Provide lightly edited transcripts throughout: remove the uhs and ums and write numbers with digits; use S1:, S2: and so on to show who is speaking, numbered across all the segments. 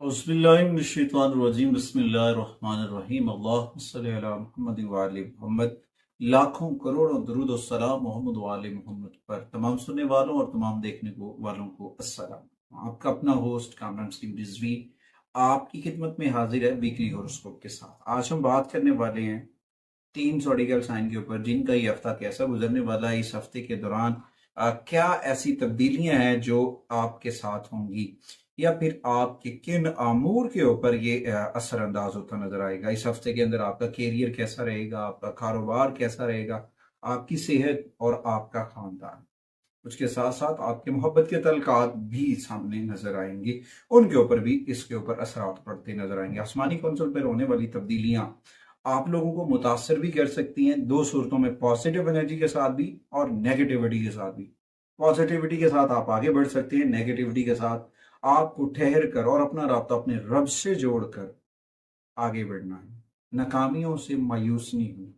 S1: औज़ुबिल्लाहिमिनश्शैतानिर्रजीम बिस्मिल्लाहिर्रहमानिर्रहीम अल्लाहुम्मा सल्लि अला मुहम्मद व आलि मुहम्मद। लाखों करोड़ों दुरूद और सलाम मोहम्मद व आलि मोहम्मद पर तमाम सुनने वालों और तमाम देखने वालों को अस्सलाम। आपका अपना होस्ट कामरान सलीम रिजवी आपकी खिदमत में हाजिर है वीकली हॉरोस्कोप के साथ। आज हम बात करने वाले हैं 3 ज़ोडिएकल साइन के ऊपर जिनका ये हफ्ता कैसा गुजरने वाला है। इस हफ्ते के दौरान क्या ऐसी तब्दीलियां हैं जो आपके साथ होंगी या फिर आपके किन आमूर के ऊपर ये असरअंदाज होता नजर आएगा। इस हफ्ते के अंदर आपका कैरियर कैसा रहेगा, आपका कारोबार कैसा रहेगा, आपकी सेहत और आपका खानदान। उसके साथ साथ आपके मोहब्बत के तल्कात भी सामने नजर आएंगे, उनके ऊपर भी इसके ऊपर असरात पड़ते नजर आएंगे। आसमानी कौंसल पर होने वाली तब्दीलियां आप लोगों को मुतासर भी कर सकती हैं, दो सूरतों में, पॉजिटिव एनर्जी के साथ भी और नेगेटिविटी के साथ भी। पॉजिटिविटी के साथ आप आगे बढ़ सकते हैं, नेगेटिविटी के साथ आपको ठहर कर और अपना राब्ता अपने रब से जोड़कर आगे बढ़ना है। नाकामियों से मायूस नहीं हुई,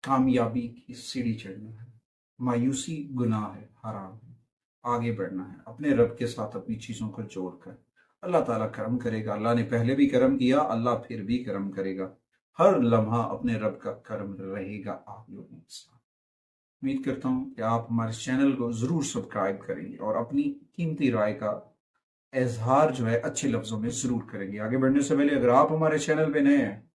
S1: कामयाबी की सीढ़ी चढ़ना है। मायूसी गुनाह है, हराम है। आगे बढ़ना है अपने रब के साथ अपनी चीजों को जोड़कर। अल्लाह ताला करम करेगा। अल्लाह ने पहले भी करम किया, अल्लाह फिर भी करम करेगा। हर लम्हा अपने रब का करम रहेगा आप लोगों के साथ। उम्मीद करता हूँ कि आप हमारे चैनल को जरूर सब्सक्राइब करेंगे और अपनी कीमती राय का इजहार जो है अच्छे लफ्जों में जरूर करेंगे। आगे बढ़ने से पहले अगर आप हमारे चैनल पे नए हैं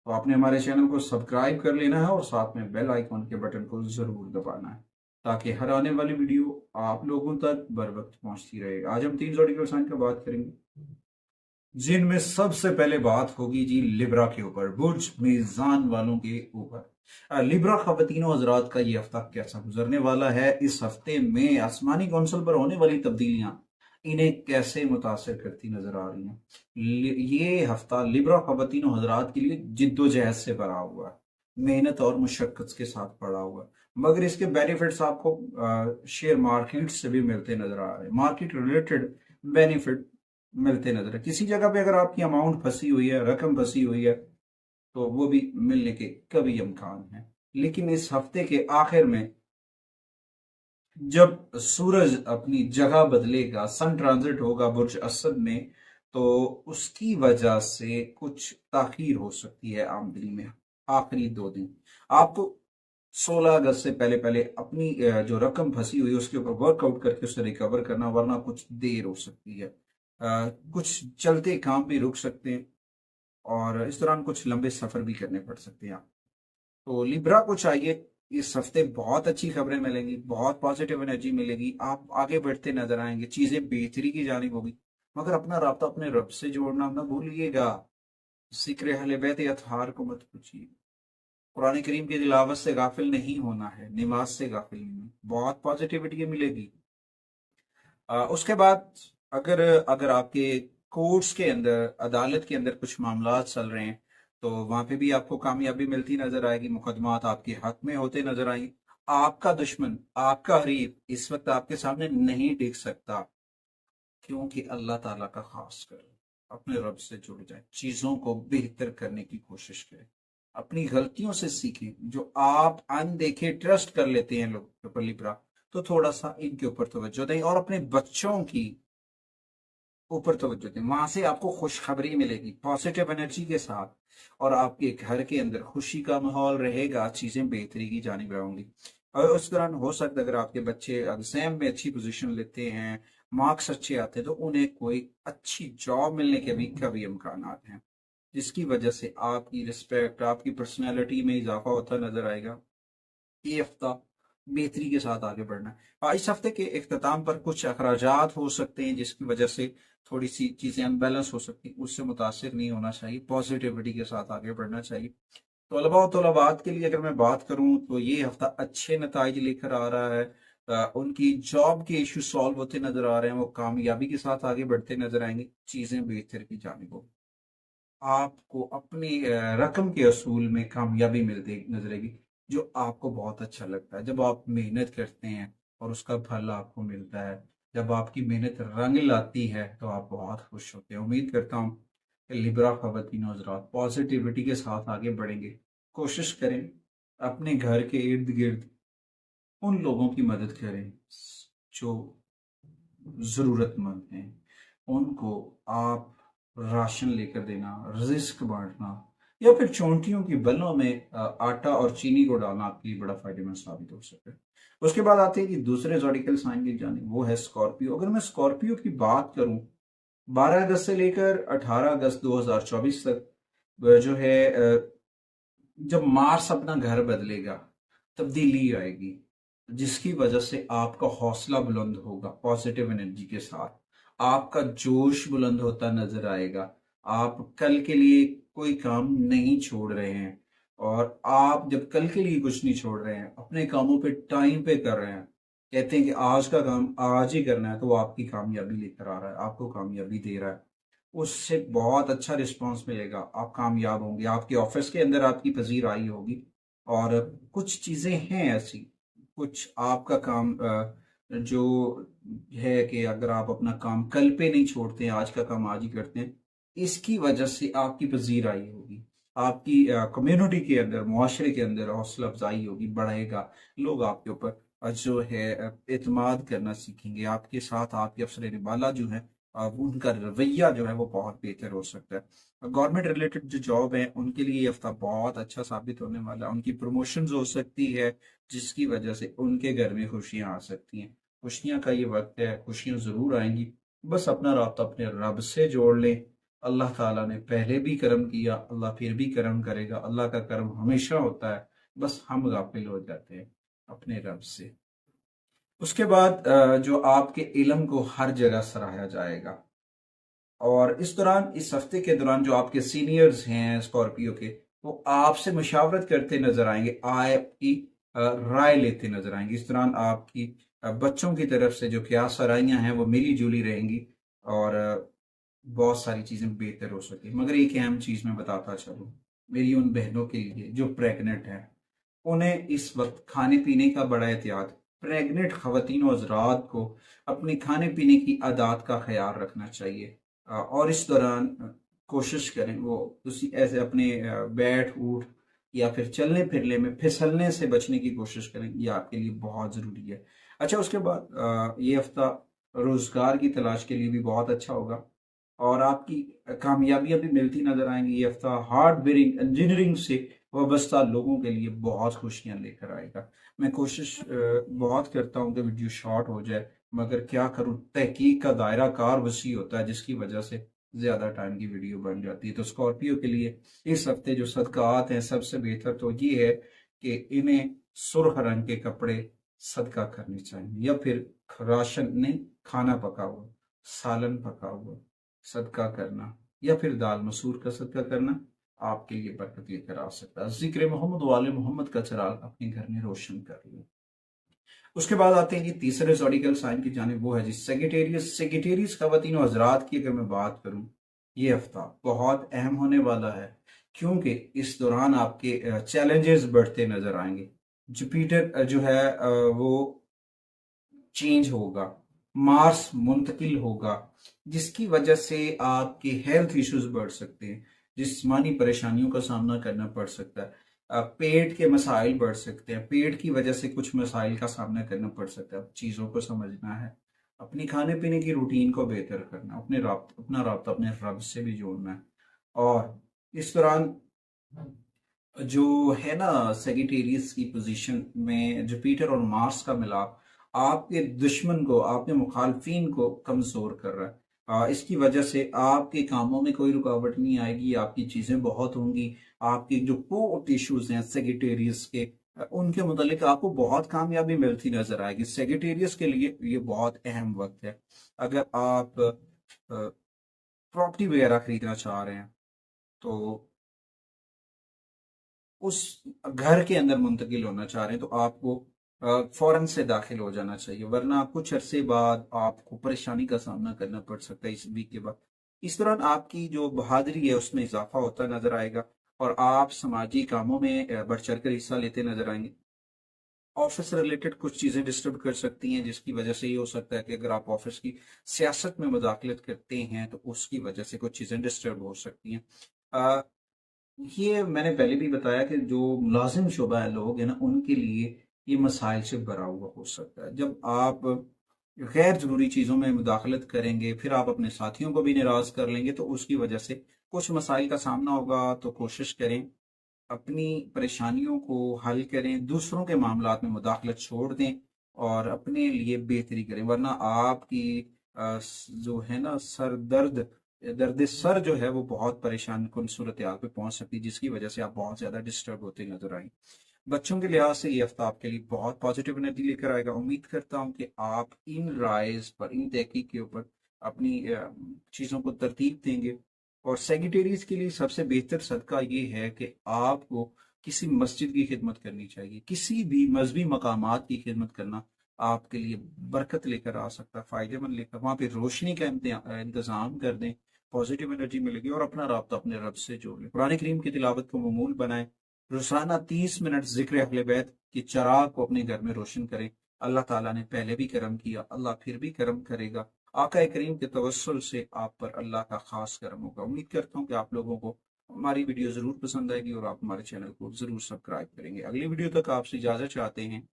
S1: तो आपने हमारे चैनल को सब्सक्राइब कर लेना है और साथ में बेल आइकॉन के बटन को जरूर दबाना है ताकि हर आने वाली वीडियो आप लोगों तक बर वक्त पहुंचती रहे। आज हम 3 ज़ोडिएकल साइन की बात करेंगे जिनमें सबसे पहले बात होगी जी लिब्रा के ऊपर, बुर्ज मीजान वालों के ऊपर। लिब्रा खवातीनों हजरात का ये हफ्ता कैसा गुजरने वाला है। इस हफ्ते में आसमानी कौंसल पर होने वाली तब्दीलियां इन्हें कैसे मुतासर करती नजर आ रही हैं। ये हफ्ता लिब्रा खवातीनों हजरात के लिए जिद्दोजहद से भरा हुआ है, मेहनत और मुशक्कत के साथ पड़ा हुआ है, मगर इसके बेनिफिट्स आपको शेयर मार्केट से भी मिलते नजर आ रहे हैं। मार्केट रिलेटेड बेनिफिट मिलते नजर है। किसी जगह पे अगर आपकी अमाउंट फंसी हुई है, रकम फंसी हुई है, तो वो भी मिलने के कभी इम्कान है। लेकिन इस हफ्ते के आखिर में जब सूरज अपनी जगह बदलेगा, सन ट्रांजिट होगा बुर्ज असद में, तो उसकी वजह से कुछ ताखीर हो सकती है आमदनी में। आखिरी 2 दिन आपको 16 अगस्त से पहले पहले अपनी जो रकम फंसी हुई है उसके ऊपर वर्कआउट करके उसे रिकवर करना, वरना कुछ देर हो सकती है। कुछ चलते काम भी रुक सकते हैं और इस दौरान कुछ लंबे सफर भी करने पड़ सकते हैं। तो लिब्रा को चाहिए इस हफ्ते बहुत अच्छी खबरें मिलेंगी, बहुत पॉजिटिव एनर्जी मिलेगी, आप आगे बढ़ते नजर आएंगे, चीजें बेहतरी की जानिब होगी। मगर अपना राब्ता अपने रब से जोड़ना ना भूलिएगा। जिक्र अहले बैत अतहार को मत पूछिए। कुरान करीम की तिलावत से गाफिल नहीं होना है, नमाज से गाफिल नहीं, बहुत पॉजिटिविटी मिलेगी। उसके बाद अगर अगर आपके कोर्ट्स के अंदर, अदालत के अंदर कुछ मामला चल रहे हैं तो वहां पे भी आपको कामयाबी मिलती नजर आएगी, मुकदमात आपके हक में होते नजर आएंगे। आपका दुश्मन, आपका हरीफ इस वक्त आपके सामने नहीं टिक सकता, क्योंकि अल्लाह ताला का खास कर अपने रब से जुड़ जाए, चीजों को बेहतर करने की कोशिश करें, अपनी गलतियों से सीखें। जो आप अनदेखे ट्रस्ट कर लेते हैं लोग पर लिब्रा, तो थोड़ा सा इनके ऊपर तवज्जो दें और अपने बच्चों की ऊपर तवज्जो दें। वहां से आपको खुशखबरी मिलेगी पॉजिटिव एनर्जी के साथ और आपके घर के अंदर खुशी का माहौल रहेगा, चीजें बेहतरी की जानिब रहेंगी। और उस दौरान हो सकता है अगर आपके बच्चे एग्जाम में अच्छी पोजीशन लेते हैं, मार्क्स अच्छे आते हैं, तो उन्हें कोई अच्छी जॉब मिलने के भी कभी इम्कान हैं, जिसकी वजह से आपकी रिस्पेक्ट, आपकी पर्सनैलिटी में इजाफा होता नजर आएगा। ये हफ्ता बेहतरी के साथ आगे बढ़ना है। इस हफ्ते के इख्तिताम पर कुछ अखराजात हो सकते हैं जिसकी वजह से थोड़ी सी चीजें अनबैलेंस हो सकती हैं, उससे मुतासिर नहीं होना चाहिए, पॉजिटिविटी के साथ आगे बढ़ना चाहिए। तलबा और तलबात के लिए अगर मैं बात करूं तो ये हफ्ता अच्छे नताइज लेकर आ रहा है। उनकी जॉब के इशू सॉल्व होते नजर आ रहे हैं, वो कामयाबी के साथ आगे बढ़ते नजर आएंगे, चीजें बेहतर की जानिब होगी। आपको अपनी रकम के असूल में कामयाबी मिलती नजर आएगी, जो आपको बहुत अच्छा लगता है। जब आप मेहनत करते हैं और उसका फल आपको मिलता है, जब आपकी मेहनत रंग लाती है, तो आप बहुत खुश होते हैं। उम्मीद करता हूँ कि लिब्रा ख़वातीन हज़रात पॉजिटिविटी के साथ आगे बढ़ेंगे। कोशिश करें अपने घर के इर्द गिर्द उन लोगों की मदद करें जो ज़रूरतमंद हैं, उनको आप राशन लेकर देना, रिस्क बांटना, या फिर चोंटियों की बलों में आटा और चीनी को डालना आपके लिए बड़ा फायदेमंद साबित हो सकता है। उसके बाद आते हैं कि दूसरे ज़ोडिकल साइन की जानिब, वो है स्कॉर्पियो। अगर मैं स्कॉर्पियो की बात करूं, 12 अगस्त से लेकर 18 अगस्त 2024 तक जो है जब मार्स अपना घर बदलेगा, तब्दीली आएगी, जिसकी वजह से आपका हौसला बुलंद होगा, पॉजिटिव एनर्जी के साथ आपका जोश बुलंद होता नजर आएगा। आप कल के लिए कोई काम नहीं छोड़ रहे हैं, और आप जब कल के लिए कुछ नहीं छोड़ रहे हैं, अपने कामों पे टाइम पे कर रहे हैं, कहते हैं कि आज का काम आज ही करना है, तो वो आपकी कामयाबी लेकर आ रहा है, आपको कामयाबी दे रहा है। उससे बहुत अच्छा रिस्पांस मिलेगा, आप कामयाब होंगे, आपके ऑफिस के अंदर आपकी पजीराई होगी। और कुछ चीज़ें हैं ऐसी, कुछ आपका काम जो है कि अगर आप अपना काम कल पे नहीं छोड़ते हैं, आज का काम आज ही करते हैं, इसकी वजह से आपकी पजीराई होगी, आपकी कम्युनिटी के अंदर, मुआशरे के अंदर हौसला अफजाई होगी, बढ़ेगा। लोग आपके ऊपर जो है एतमाद करना सीखेंगे, आपके साथ आपके अफसर निभाला जो है उनका रवैया जो है वो बहुत बेहतर हो सकता है। गवर्नमेंट रिलेटेड जो जॉब है उनके लिए ये हफ्ता बहुत अच्छा साबित होने वाला है। उनकी प्रमोशन हो सकती है, जिसकी वजह से उनके घर में खुशियां आ सकती हैं। खुशियां का ये वक्त है, खुशियां जरूर आएंगी। बस अपना राब्ता अपने रब से जोड़ लें। अल्लाह ताला ने पहले भी करम किया, अल्लाह फिर भी करम करेगा। अल्लाह का करम हमेशा होता है, बस हम गाफिल हो जाते हैं अपने रब से। उसके बाद जो आपके इल्म को हर जगह सराहा जाएगा। और इस दौरान, इस हफ्ते के दौरान, जो आपके सीनियर्स हैं स्कॉर्पियो के, वो आपसे मशावरत करते नजर आएंगे, आपकी राय लेते नजर आएंगे। इस दौरान आपकी बच्चों की तरफ से जो क्या सराहियां हैं वो मिली जुली रहेंगी, और बहुत सारी चीजें बेहतर हो सके। मगर एक अहम चीज मैं बताता चलूं, मेरी उन बहनों के लिए जो प्रेग्नेंट हैं, उन्हें इस वक्त खाने पीने का बड़ा एहतियात, प्रेग्नेंट खवातीन और हज़रात को अपने खाने पीने की आदत का ख्याल रखना चाहिए। और इस दौरान कोशिश करें वो उसी ऐसे अपने बैठ उठ या फिर चलने फिरने में फिसलने से बचने की कोशिश करें, ये आपके लिए बहुत ज़रूरी है। अच्छा, उसके बाद ये हफ्ता रोज़गार की तलाश के लिए भी बहुत अच्छा होगा, और आपकी कामयाबियां भी मिलती नजर आएंगी। ये हफ्ता हार्ड बेरिंग इंजीनियरिंग से वाबस्ता लोगों के लिए बहुत खुशियां लेकर आएगा। मैं कोशिश बहुत करता हूँ कि वीडियो शॉर्ट हो जाए, मगर क्या करूँ, तहकीक का दायरा कार वसी होता है, जिसकी वजह से ज्यादा टाइम की वीडियो बन जाती है। तो स्कॉर्पियो के लिए इस हफ्ते जो सदकात हैं, सबसे बेहतर तो ये है कि इन्हें सुर्ख रंग के कपड़े सदका करने चाहिए, या फिर राशन नहीं, खाना पका हुआ, सालन पका हुआ सदका करना, या फिर दाल मसूर का सदका करना आपके लिए बरकत लेकर आ सकता है। जिक्र मोहम्मद वाले मोहम्मद का चिराग अपने घर में रोशन कर लो। उसके बाद आते हैं कि तीसरे ज़ोडिकल साइन की जानिब, वो है जी सेगिटेरियस। सेगिटेरियस खवातीन और हज़रात की अगर मैं बात करूं, ये हफ्ता बहुत अहम होने वाला है, क्योंकि इस दौरान आपके चैलेंजेस बढ़ते नजर आएंगे। जुपिटर जो है वो चेंज होगा, मार्स मुंतकिल होगा, जिसकी वजह से आपके हेल्थ इश्यूज बढ़ सकते हैं, जिस्मानी परेशानियों का सामना करना पड़ सकता है। पेट के मसाइल बढ़ सकते हैं, पेट की वजह से कुछ मसाइल का सामना करना पड़ सकता है। चीज़ों को समझना है, अपनी खाने पीने की रूटीन को बेहतर करना, अपना राब्ता अपने रब से भी जोड़ना है। और इस दौरान जो है ना, सेगिटेरियस की पोजीशन में जुपिटर और मार्स का मिलाप आपके दुश्मन को, आपके मुखालफिन को कमजोर कर रहा है। इसकी वजह से आपके कामों में कोई रुकावट नहीं आएगी, आपकी चीजें बहुत होंगी। आपके जो कोर्ट इश्यूज हैं सेगिटेरियस के, उनके मुतालिक आपको बहुत कामयाबी मिलती नजर आएगी। सेगिटेरियस के लिए ये बहुत अहम वक्त है। अगर आप प्रॉपर्टी वगैरह खरीदना चाह रहे हैं, तो उस घर के अंदर मुंतकिल होना चाह रहे हैं, तो आपको फौरन से दाखिल हो जाना चाहिए, वरना कुछ अरसे बाद आपको परेशानी का सामना करना पड़ सकता है इस वीक के बाद। इस दौरान आपकी जो बहादुरी है उसमें इजाफा होता नजर आएगा, और आप समाजी कामों में बढ़ चढ़ कर हिस्सा लेते नजर आएंगे। ऑफिस रिलेटेड कुछ चीजें डिस्टर्ब कर सकती हैं, जिसकी वजह से ये हो सकता है कि अगर आप ऑफिस की सियासत में मुदाखलत करते हैं, तो उसकी वजह से कुछ चीजें डिस्टर्ब हो सकती हैं। ये मैंने पहले भी बताया कि जो मुलाजिम शुबा है लोग हैं ना, उनके लिए ये मसाइल से भरा हुआ हो सकता है। जब आप गैर ज़रूरी चीज़ों में मुदाखलत करेंगे, फिर आप अपने साथियों को भी नाराज़ कर लेंगे, तो उसकी वजह से कुछ मसाइल का सामना होगा। तो कोशिश करें, अपनी परेशानियों को हल करें, दूसरों के मामलात में मुदाखलत छोड़ दें और अपने लिए बेहतरी करें, वरना आपकी जो है ना सर दर्द दर्द सर जो है वो बहुत परेशान कुन सूरत हाल पे पहुंच सकती है, जिसकी वजह से आप बहुत ज़्यादा डिस्टर्ब होते नजर आए। बच्चों के लिहाज से ये हफ्ता आपके लिए बहुत पॉजिटिव एनर्जी लेकर आएगा। उम्मीद करता हूँ कि आप इन राइज पर, इन तहकीक के ऊपर अपनी चीज़ों को तरतीब देंगे। और सेक्रेटरीज के लिए सबसे बेहतर सदका ये है कि आपको किसी मस्जिद की खिदमत करनी चाहिए। किसी भी मजहबी मकामात की खिदमत करना आपके लिए बरकत लेकर आ सकता है, फायदेमंद लेकर। वहां पे रोशनी का इंतजाम कर दें, पॉजिटिव एनर्जी मिलेगी और अपना राब्ता अपने रब से जोड़ लें। कुरान करीम की तिलावत को ममूल बनाएं। रोजाना 30 मिनट जिक्र अहले बैत की चिराग को अपने घर में रोशन करें। अल्लाह ताला ने पहले भी करम किया, अल्लाह फिर भी करम करेगा। आका करीम के तवस्सुल से आप पर अल्लाह का खास करम होगा। उम्मीद करता हूँ कि आप लोगों को हमारी वीडियो जरूर पसंद आएगी और आप हमारे चैनल को जरूर सब्सक्राइब करेंगे। अगली वीडियो तक आपसे इजाजत चाहते हैं।